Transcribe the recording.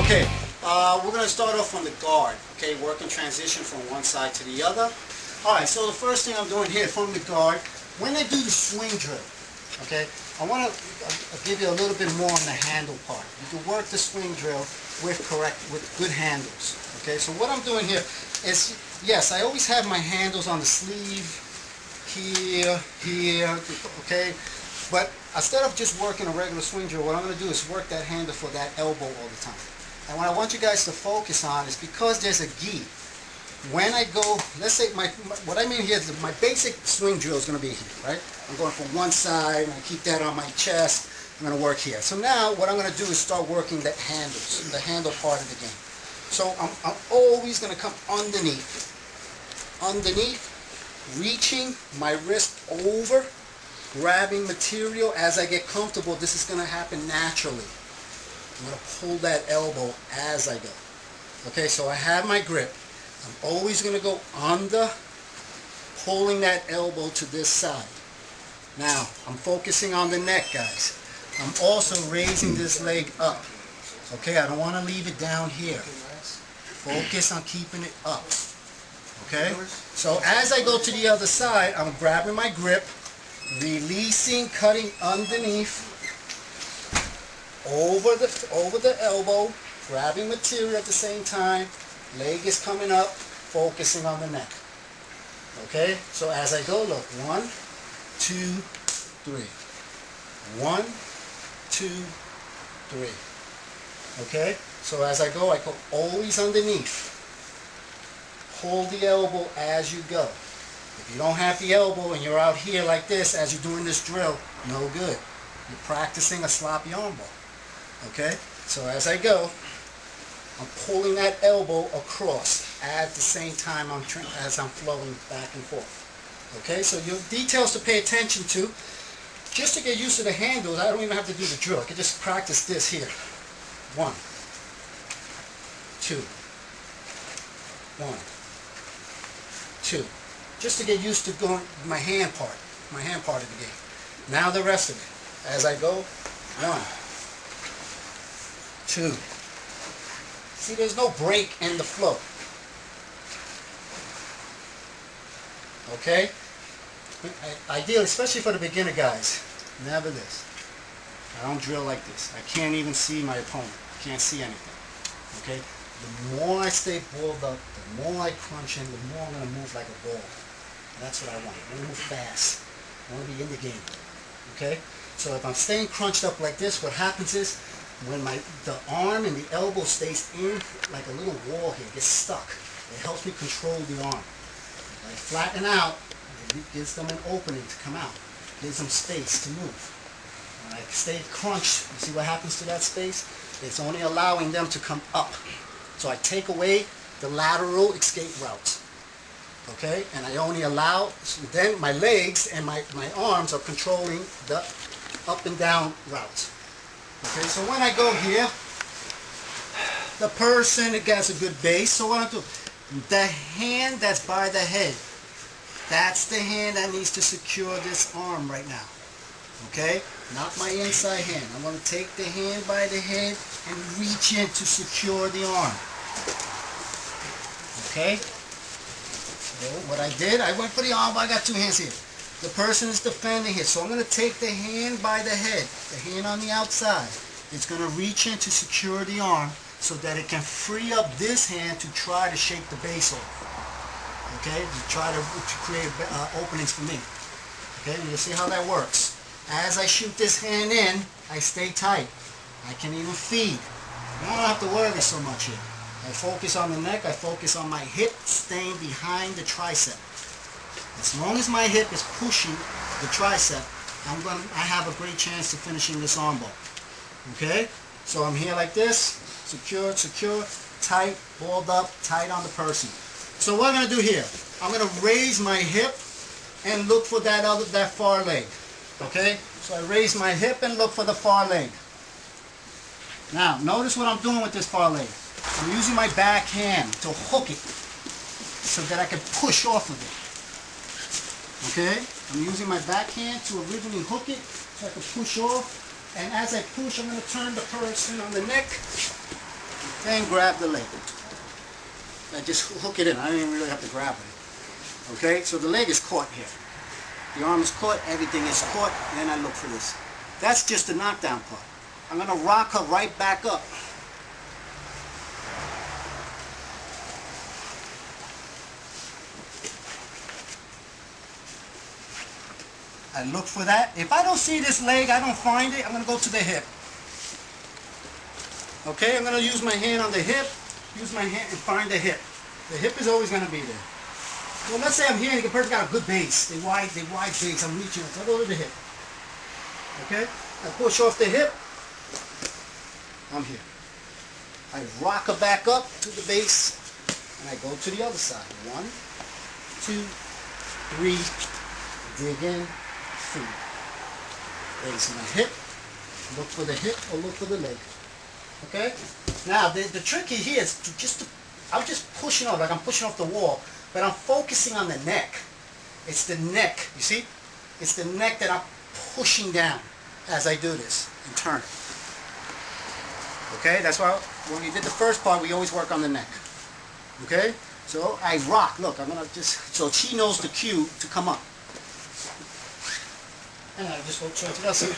Okay, we're going to start off on the guard, okay, working transition from one side to the other. Alright, so the first thing I'm doing here from the guard, when I do the swing drill, okay, I want to give you a little bit more on the handle part. You can work the swing drill with good handles, okay. So what I'm doing here is, yes, I always have my handles on the sleeve, here, okay, but instead of just working a regular swing drill, what I'm going to do is work that handle for that elbow all the time. And what I want you guys to focus on is because there's a gi. When I go, let's say what I mean here is my basic swing drill is going to be here, right? I'm going from one side, I keep that on my chest, I'm going to work here. So now what I'm going to do is start working the handles, the handle part of the game. So I'm always going to come underneath, reaching my wrist over, grabbing material. As I get comfortable, this is going to happen naturally. I'm going to pull that elbow as I go. Okay, so I have my grip. I'm always going to go under, pulling that elbow to this side. Now, I'm focusing on the neck, guys. I'm also raising this leg up. Okay, I don't want to leave it down here. Focus on keeping it up. Okay, so as I go to the other side, I'm grabbing my grip, releasing, cutting underneath, over the elbow, grabbing material at the same time, leg is coming up, focusing on the neck. Okay, so as I go, look, 1, 2, 3. 1, 2, 3. Okay, so as I go always underneath. Pull the elbow as you go. If you don't have the elbow and you're out here like this as you're doing this drill, no good. You're practicing a sloppy armbar. Okay, so as I go, I'm pulling that elbow across at the same time as I'm flowing back and forth. Okay, so your details to pay attention to. Just to get used to the handles, I don't even have to do the drill. I can just practice this here. 1, 2, 1, 2. Just to get used to going my hand part of the game. Now the rest of it. As I go, 1, 2. See, there's no break in the flow. Okay? Ideally, especially for the beginner guys, never this. I don't drill like this. I can't even see my opponent. I can't see anything. Okay? The more I stay balled up, the more I crunch in, the more I'm going to move like a ball. And that's what I want. I want to move fast. I want to be in the game. Okay? So if I'm staying crunched up like this, what happens is when the arm and the elbow stays in like a little wall here, gets stuck. It helps me control the arm. If I flatten out, it gives them an opening to come out. Gives them space to move. When I stay crunched, you see what happens to that space? It's only allowing them to come up. So I take away the lateral escape routes. Okay? And I only allow, so then my legs and my arms are controlling the up and down routes. Okay, so when I go here, the person, it gets a good base. So what I do, the hand that's by the head, that's the hand that needs to secure this arm right now. Okay, not my inside hand. I'm going to take the hand by the head and reach in to secure the arm. Okay, so what I did, I went for the arm, but I got two hands here. The person is defending here, so I'm going to take the hand by the head, the hand on the outside. It's going to reach in to secure the arm so that it can free up this hand to try to shake the base off. Okay, to try to create openings for me. Okay, you'll see how that works. As I shoot this hand in, I stay tight. I can even feed. I don't have to worry so much here. I focus on the neck, I focus on my hip staying behind the tricep. As long as my hip is pushing the tricep, I have a great chance of finishing this armbar. Okay? So I'm here like this, secure, tight, balled up, tight on the person. So what I'm going to do here, I'm going to raise my hip and look for that far leg. Okay? So I raise my hip and look for the far leg. Now, notice what I'm doing with this far leg. I'm using my back hand to hook it so that I can push off of it. Okay? I'm using my back hand to originally hook it so I can push off. And as I push, I'm going to turn the person on the neck then grab the leg. I just hook it in. I don't even really have to grab it. Okay, so the leg is caught here. The arm is caught, everything is caught, then I look for this. That's just the knockdown part. I'm going to rock her right back up. I look for that. If I don't see this leg, I don't find it, I'm going to go to the hip. Okay, I'm going to use my hand on the hip, use my hand and find the hip. The hip is always going to be there. Well, let's say I'm here and the person got a good base. They wide base. I'm reaching it. So I go to the hip. Okay? I push off the hip. I'm here. I rock her back up to the base and I go to the other side. 1, 2, 3, dig in, 4. Raise my hip. Look for the hip or look for the leg. Okay? Now, the trick here is I'm just pushing off, like I'm pushing off the wall, but I'm focusing on the neck. It's the neck, you see? It's the neck that I'm pushing down as I do this and turn. Okay? That's why when we did the first part, we always work on the neck. Okay? So I rock. Look, I'm going to just, so she knows the cue to come up. And I just go to the other side.